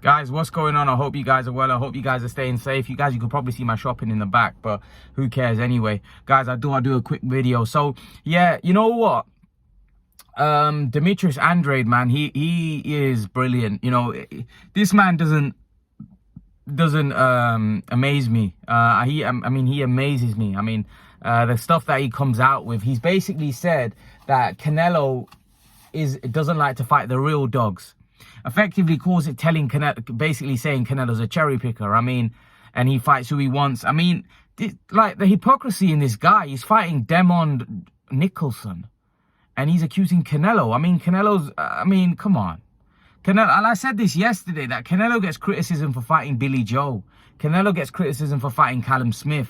Guys, what's going on? I hope you guys are well. I hope you guys are staying safe. You could probably see my shopping in the back, but who cares anyway? Guys, I do a quick video. So, yeah, you know what? Demetrius Andrade, man, he is brilliant. You know, this man doesn't amaze me. He amazes me. I mean, the stuff that he comes out with. He's basically said that Canelo doesn't like to fight the real dogs. Effectively calls it basically saying Canelo's a cherry picker. I mean, and he fights who he wants. I mean, like the hypocrisy in this guy. He's fighting Demetrius Nicholson, and he's accusing Canelo. I mean, come on. Canelo, and I said this yesterday, that Canelo gets criticism for fighting Billy Joe. Canelo gets criticism for fighting Callum Smith.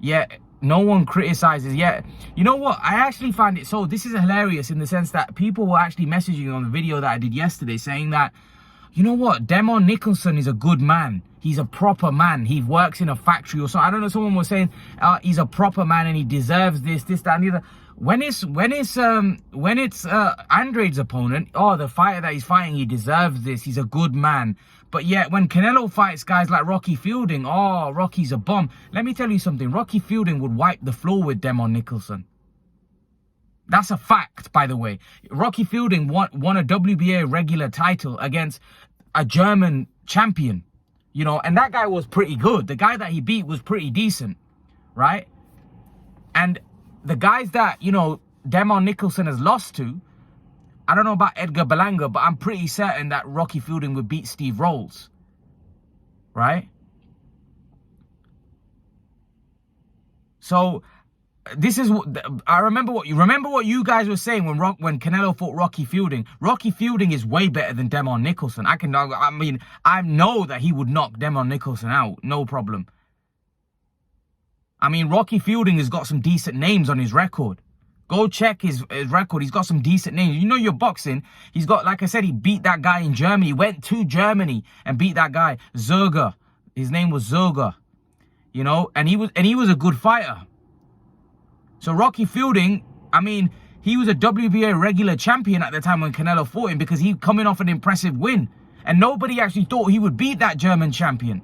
Yet no one criticizes yet. You know what? I actually find it so. This is hilarious in the sense that people were actually messaging on the video that I did yesterday saying that, you know what? Demetrius Nicholson is a good man. He's a proper man. He works in a factory or something. I don't know. Someone was saying he's a proper man and he deserves this, that, and the other. When it's Andrade's opponent, the fighter that he's fighting, he deserves this. He's a good man. But yet, when Canelo fights guys like Rocky Fielding, Rocky's a bum. Let me tell you something. Rocky Fielding would wipe the floor with Demetrius Nicholson. That's a fact, by the way. Rocky Fielding won a WBA regular title against a German champion, you know, and that guy was pretty good. The guy that he beat was pretty decent, right? And the guys that, you know, Demetrius Nicholson has lost to, I don't know about Edgar Berlanga, but I'm pretty certain that Rocky Fielding would beat Steve Rolls, right? So this is what I remember. What you guys were saying when Canelo fought Rocky Fielding. Rocky Fielding is way better than Demetrius Nicholson. I know that he would knock Demetrius Nicholson out, no problem. I mean, Rocky Fielding has got some decent names on his record. Go check his record. He's got some decent names. You know your boxing. He's got, like I said, he beat that guy in Germany. He went to Germany and beat that guy, Zerger. His name was Zerger. You know, and he was a good fighter. So Rocky Fielding, I mean, he was a WBA regular champion at the time when Canelo fought him because he coming off an impressive win. And nobody actually thought he would beat that German champion.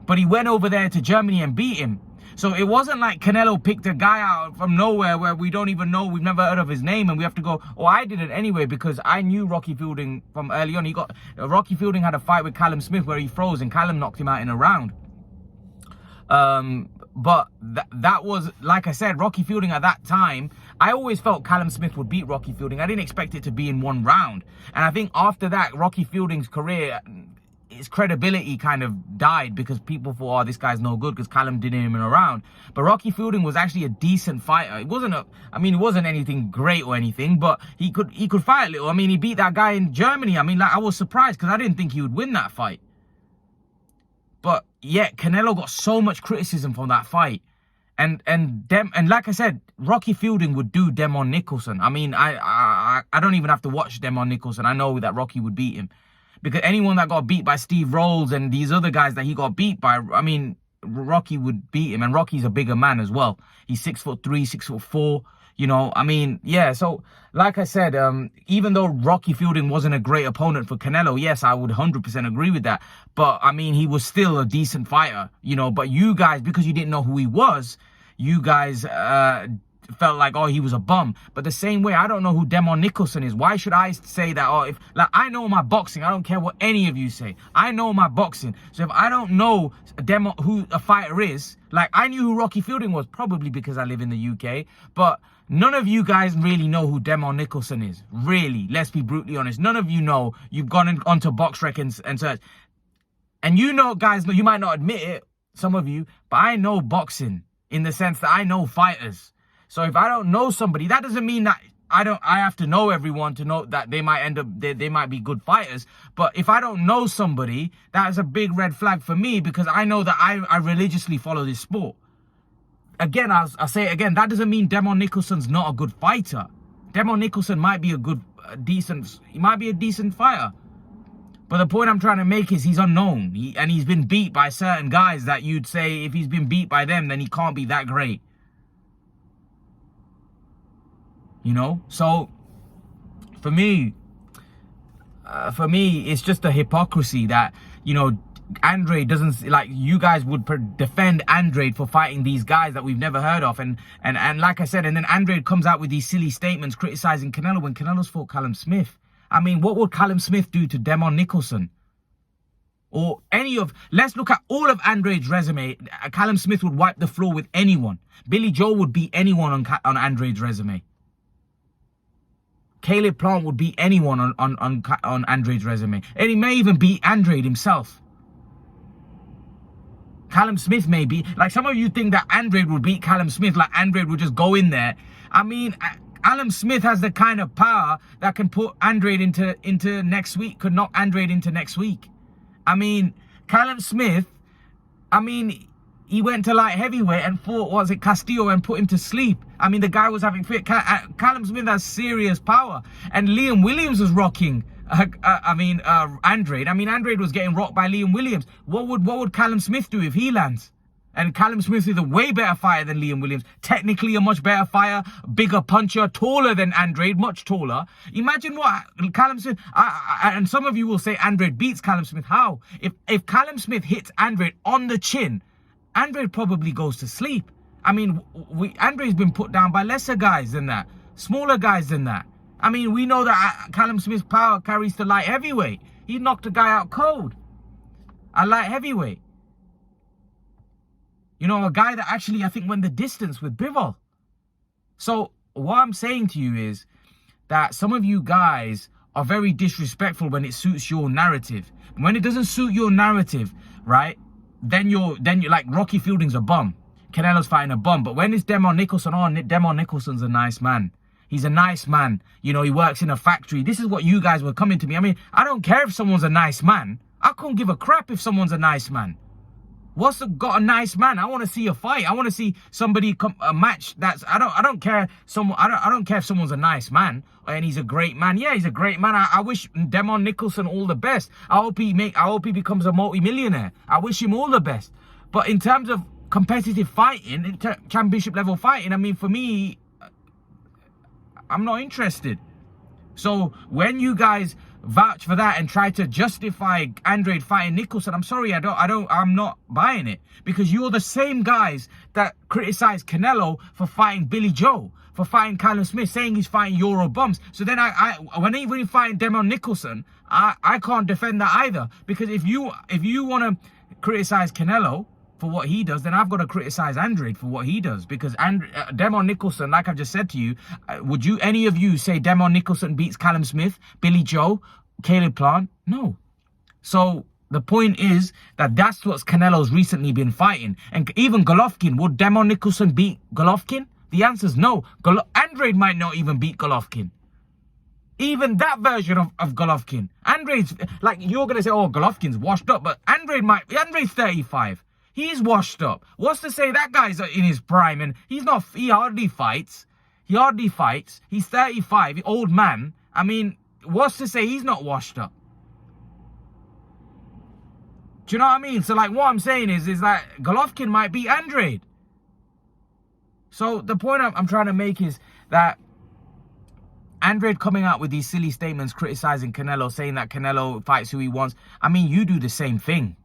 But he went over there to Germany and beat him. So it wasn't like Canelo picked a guy out from nowhere where we don't even know, we've never heard of his name, and we have to go, I did it anyway because I knew Rocky Fielding from early on. Rocky Fielding had a fight with Callum Smith where he froze and Callum knocked him out in a round. But that was, like I said, Rocky Fielding at that time, I always felt Callum Smith would beat Rocky Fielding. I didn't expect it to be in one round. And I think after that, Rocky Fielding's career, his credibility kind of died because people thought, this guy's no good because Callum did him in a round. But Rocky Fielding was actually a decent fighter. It wasn't anything great or anything, but he could fight a little. I mean, he beat that guy in Germany. I mean, like, I was surprised because I didn't think he would win that fight. But yet, Canelo got so much criticism from that fight. And like I said, Rocky Fielding would do Demetrius Nicholson. I mean, I don't even have to watch Demetrius Nicholson. I know that Rocky would beat him. Because anyone that got beat by Steve Rolls and these other guys that he got beat by, I mean, Rocky would beat him. And Rocky's a bigger man as well. He's 6'3", 6'4", you know. I mean, yeah. So, like I said, even though Rocky Fielding wasn't a great opponent for Canelo, yes, I would 100% agree with that. But, I mean, he was still a decent fighter, you know. But you guys, because you didn't know who he was, you guys felt like, he was a bum. But the same way, I don't know who Demetrius Nicholson is. Why should I say that? I know my boxing. I don't care what any of you say. I know my boxing. So if I don't know who a fighter is, like I knew who Rocky Fielding was, probably because I live in the UK. But none of you guys really know who Demetrius Nicholson is. Really, let's be brutally honest. None of you know. You've gone onto BoxRec and search. And you know, guys, you might not admit it, some of you, but I know boxing in the sense that I know fighters. So if I don't know somebody, that doesn't mean that I have to know everyone to know that they might they might be good fighters. But if I don't know somebody, that is a big red flag for me because I know that I religiously follow this sport. Again, I'll say it again, that doesn't mean Demetrius Nicholson's not a good fighter. Demetrius Nicholson might be he might be a decent fighter. But the point I'm trying to make is he's unknown. And he's been beat by certain guys that you'd say if he's been beat by them, then he can't be that great. You know, so for me, for me, it's just a hypocrisy that, you know, Andrade doesn't, like, you guys would defend Andrade for fighting these guys that we've never heard of, and like I said, and then Andrade comes out with these silly statements criticizing Canelo when Canelo's fought Callum Smith. I mean, what would Callum Smith do to Demon Nicholson? Or any of, let's look at all of Andrade's resume. Callum Smith would wipe the floor with anyone. Billy Joe would beat anyone on Andrade's resume. Caleb Plant would beat anyone on Andrade's resume. And he may even beat Andrade himself. Callum Smith may be, like, some of you think that Andrade would beat Callum Smith, like Andrade would just go in there. I mean, Callum Smith has the kind of power that can put Andrade into next week, could knock Andrade into next week. I mean, Callum Smith, I mean, he went to light heavyweight and fought, what was it, Castillo, and put him to sleep. I mean, the guy was having fit. Callum Smith has serious power. And Liam Williams was rocking, Andrade. I mean, Andrade was getting rocked by Liam Williams. What would Callum Smith do if he lands? And Callum Smith is a way better fighter than Liam Williams. Technically a much better fighter, bigger puncher, taller than Andrade, much taller. Imagine what Callum Smith, and some of you will say Andrade beats Callum Smith. How? If Callum Smith hits Andrade on the chin, Andrade probably goes to sleep. I mean, Andrade's been put down by lesser guys than that, smaller guys than that. I mean, we know that Callum Smith's power carries to light heavyweight. He knocked a guy out cold at light heavyweight. You know, a guy that actually, I think, went the distance with Bivol. So what I'm saying to you is that some of you guys are very disrespectful when it suits your narrative. When it doesn't suit your narrative, right, then you're like, Rocky Fielding's a bum. Canelo's fighting a bum. But when it's Demon Nicholson, Demon Nicholson's a nice man. He's a nice man. You know, he works in a factory. This is what you guys were coming to me. I mean, I don't care if someone's a nice man. I couldn't give a crap if someone's a nice man. What's got a nice man? I want to see a fight. I want to see somebody a match. That's I don't care. I don't care if someone's a nice man and he's a great man. Yeah, he's a great man. I wish Demon Nicholson all the best. I hope he becomes a multi-millionaire. I wish him all the best. But in terms of competitive fighting, championship level fighting, I mean, for me, I'm not interested. So when you guys vouch for that and try to justify Andrade fighting Nicholson, I'm sorry, I'm not buying it, because you're the same guys that criticize Canelo for fighting Billy Joe, for fighting Callum Smith, saying he's fighting Euro bums. So then when he fighting Demon Nicholson, I can't defend that either, because if you want to criticize Canelo for what he does, then I've got to criticize Andrade for what he does, because Demon Nicholson, like I've just said to you, would any of you say Demon Nicholson beats Callum Smith, Billy Joe, Caleb Plant? No. So the point is that that's what Canelo's recently been fighting. And even Golovkin, would Demon Nicholson beat Golovkin? The answer is no. Andrade might not even beat Golovkin. Even that version of Golovkin. Andrade's, like, you're going to say, oh, Golovkin's washed up, but Andrade's 35. He's washed up. What's to say that guy's in his prime and he hardly fights. He's 35, old man. I mean, what's to say he's not washed up? Do you know what I mean? So, like, what I'm saying is that Golovkin might beat Andrade. So the point I'm trying to make is that Andrade coming out with these silly statements criticizing Canelo, saying that Canelo fights who he wants. I mean, you do the same thing.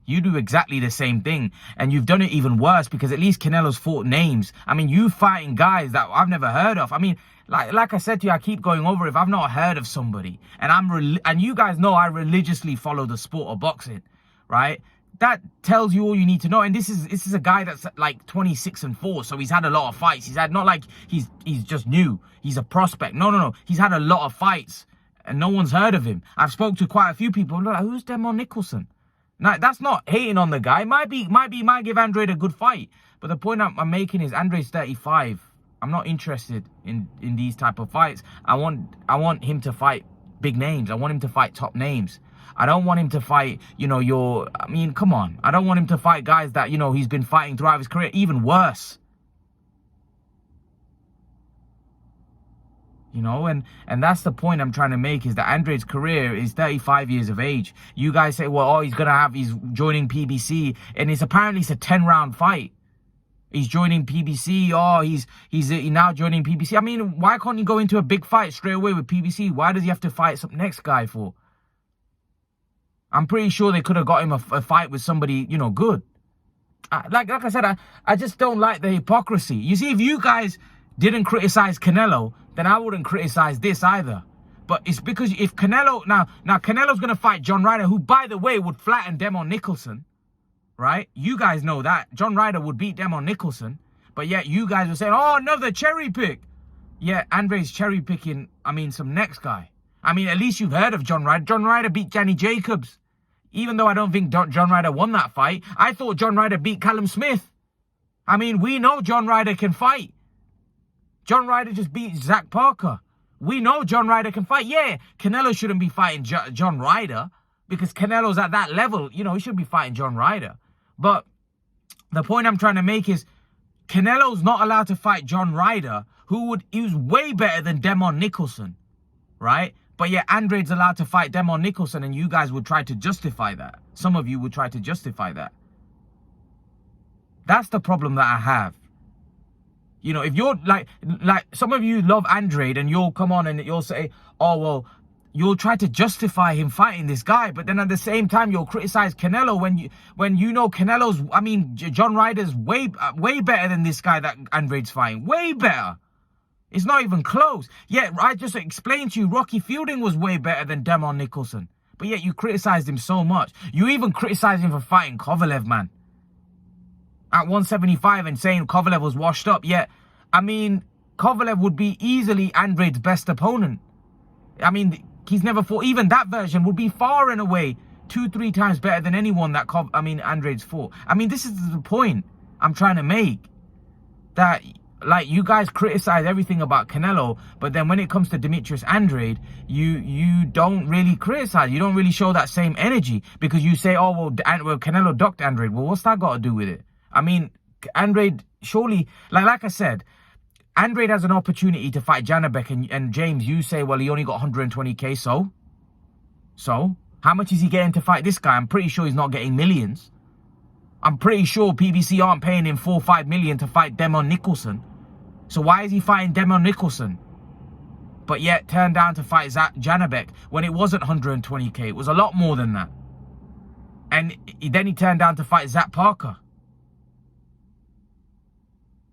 You do exactly the same thing. And you've done it even worse, because at least Canelo's fought names. I mean, you fighting guys that I've never heard of. I mean, like I said to you, I keep going over, if I've not heard of somebody, and you guys know I religiously follow the sport of boxing, right? That tells you all you need to know. And this is a guy that's like 26-4, so he's had a lot of fights. He's had, not like he's just new. He's a prospect. No. He's had a lot of fights, and no one's heard of him. I've spoke to quite a few people. Like, who's Demon Nicholson? Now, that's not hating on the guy. Might give Andrade a good fight. But the point I'm making is Andrade's 35. I'm not interested in these type of fights. I want him to fight big names. I want him to fight top names. I don't want him to fight, come on. I don't want him to fight guys that, he's been fighting throughout his career. Even worse. And that's the point I'm trying to make, is that Andrade's career is 35 years of age. You guys say, well, he's joining PBC, and apparently it's a 10-round fight. He's joining PBC. Oh, he's now joining PBC. I mean, why can't he go into a big fight straight away with PBC? Why does he have to fight some next guy for? I'm pretty sure they could have got him a fight with somebody, you know, good. Like I said, I just don't like the hypocrisy. You see, if you guys didn't criticize Canelo, then I wouldn't criticize this either. But it's because if Canelo... Now Canelo's going to fight John Ryder, who, by the way, would flatten Demon Nicholson. Right? You guys know that. John Ryder would beat Demon Nicholson. But yet you guys were saying, oh, another cherry pick. Yeah, Andre's cherry picking, I mean, some next guy. I mean, at least you've heard of John Ryder. John Ryder beat Danny Jacobs. Even though I don't think John Ryder won that fight, I thought John Ryder beat Callum Smith. I mean, we know John Ryder can fight. John Ryder just beat Zach Parker. We know John Ryder can fight. Yeah, Canelo shouldn't be fighting John Ryder because Canelo's at that level. You know, he shouldn't be fighting John Ryder. But the point I'm trying to make is Canelo's not allowed to fight John Ryder, he was way better than Demon Nicholson, right? But yeah, Andrade's allowed to fight Demon Nicholson, and you guys would try to justify that. Some of you would try to justify that. That's the problem that I have. You know, if you're like some of you love Andrade and you'll come on and you'll say, oh, well, you'll try to justify him fighting this guy. But then at the same time, you'll criticize Canelo when you know Canelo's, I mean, John Ryder's way better than this guy that Andrade's fighting. Way better. It's not even close. Yeah, I just explained to you, Rocky Fielding was way better than Demon Nicholson. But yet you criticized him so much. You even criticized him for fighting Kovalev, man. At 175 and saying Kovalev was washed up. Yet, I mean, Kovalev would be easily Andrade's best opponent. I mean, he's never fought. Even that version would be far and away 2-3 times better than anyone that Andrade's fought. I mean, this is the point I'm trying to make. That... like, you guys criticize everything about Canelo, but then when it comes to Demetrius Andrade, you don't really criticize. You don't really show that same energy because you say, oh, well, Canelo ducked Andrade. Well, what's that got to do with it? I mean, Andrade, surely, like I said, Andrade has an opportunity to fight Janabek, and James, you say, well, he only got 120k, so? How much is he getting to fight this guy? I'm pretty sure he's not getting millions. I'm pretty sure PBC aren't paying him 4 or 5 million to fight Demon Nicholson. So why is he fighting Demon Nicholson? But yet turned down to fight Janabek when it wasn't 120k. It was a lot more than that. And then he turned down to fight Zach Parker.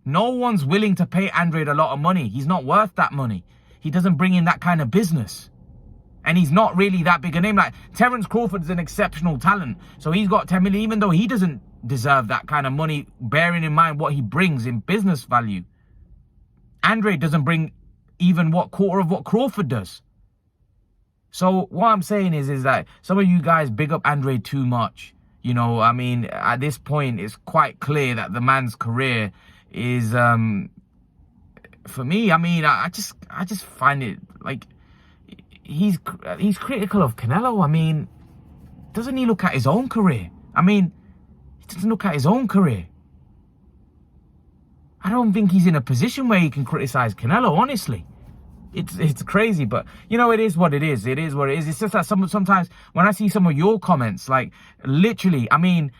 No one's willing to pay Andrade a lot of money. He's not worth that money. He doesn't bring in that kind of business. And he's not really that big a name. Like, Terence Crawford's an exceptional talent. So he's got 10 million, even though he doesn't deserve that kind of money, bearing in mind what he brings in business value. Andrade doesn't bring even quarter of what Crawford does. So what I'm saying is that some of you guys big up Andrade too much. You know, I mean, at this point, it's quite clear that the man's career is, for me, I mean, I just find it like he's critical of Canelo. I mean, doesn't he look at his own career? I mean, he doesn't look at his own career. I don't think he's in a position where he can criticize Canelo, honestly. It's crazy, but, you know, it is what it is. It is what it is. It's just that sometimes when I see some of your comments, like, literally, I mean,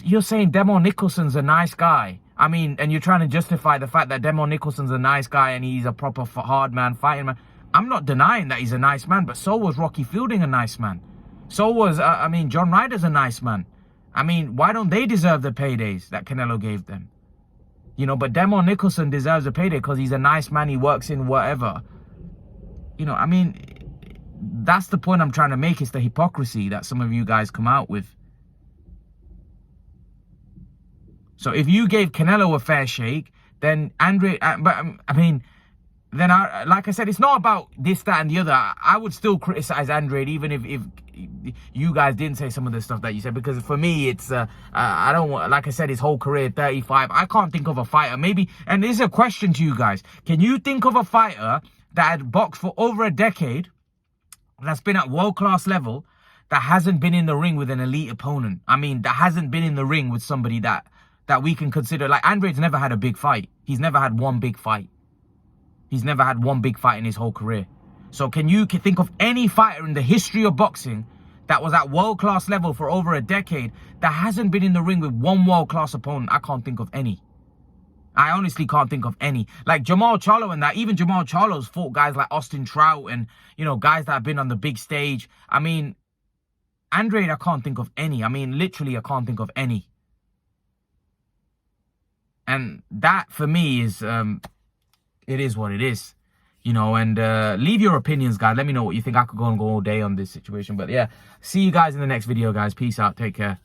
you're saying Demon Nicholson's a nice guy. I mean, and you're trying to justify the fact that Demon Nicholson's a nice guy and he's a proper hard man, fighting man. I'm not denying that he's a nice man, but so was Rocky Fielding a nice man. So was, I mean, John Ryder's a nice man. I mean, why don't they deserve the paydays that Canelo gave them? You know, but Demon Nicholson deserves a payday because he's a nice man. He works in whatever. You know, I mean, that's the point I'm trying to make. It's the hypocrisy that some of you guys come out with. So if you gave Canelo a fair shake, then Andrade, but I mean, then like I said, it's not about this, that, and the other. I would still criticize Andrade even if you guys didn't say some of the stuff that you said, because for me, it's I don't want, like I said, his whole career, 35. I can't think of a fighter, maybe, and this is a question to you guys. Can you think of a fighter that had boxed for over a decade, that's been at world-class level, that hasn't been in the ring with an elite opponent? I mean, that hasn't been in the ring with somebody that we can consider, like, Andrade's never had a big fight. He's never had one big fight. He's never had one big fight in his whole career. So can you think of any fighter in the history of boxing that was at world-class level for over a decade that hasn't been in the ring with one world-class opponent? I can't think of any. I honestly can't think of any. Like Jamal Charlo and that, even Jamal Charlo's fought guys like Austin Trout and, you know, guys that have been on the big stage. I mean, Andrade, I can't think of any. I mean, literally, I can't think of any. And that, for me, is, it is what it is. You know, and leave your opinions, guys. Let me know what you think. I could go and go all day on this situation. But yeah, see you guys in the next video, guys. Peace out. Take care.